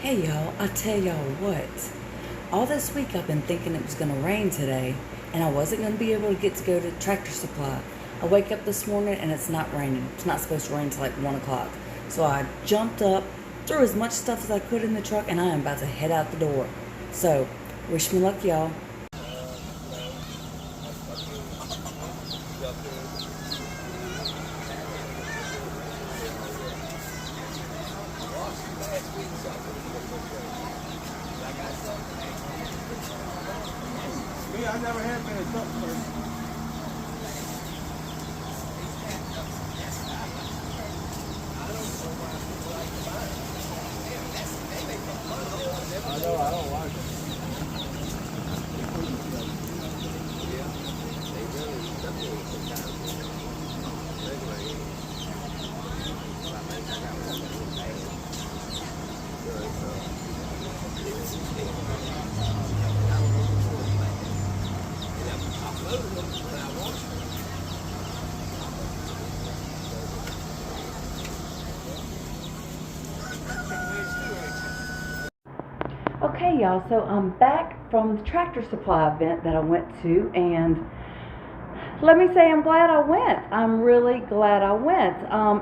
Hey y'all, I tell y'all what. All this week I've been thinking it was going to rain today, and I wasn't going to be able to go to Tractor Supply. I wake up this morning and it's not raining. It's not supposed to rain until like 1 o'clock. So I jumped up, threw as much stuff as I could in the truck, and I am about to head out the door. So, wish me luck, y'all. Me, I never have been a truck person. I know, I don't like it. Okay, y'all, so I'm back from the Tractor Supply event that I went to, and let me say I'm glad I went. I'm really glad I went.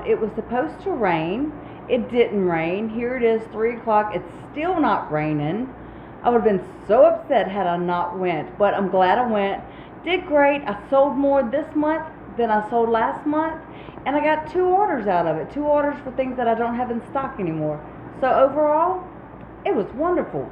It was supposed to rain. It didn't rain. Here it is, 3 o'clock. It's still not raining. I would have been so upset had I not went, but I'm glad I went. Did great. I sold more this month than I sold last month, and I got 2 orders out of it. 2 orders for things that I don't have in stock anymore. So overall, it was wonderful.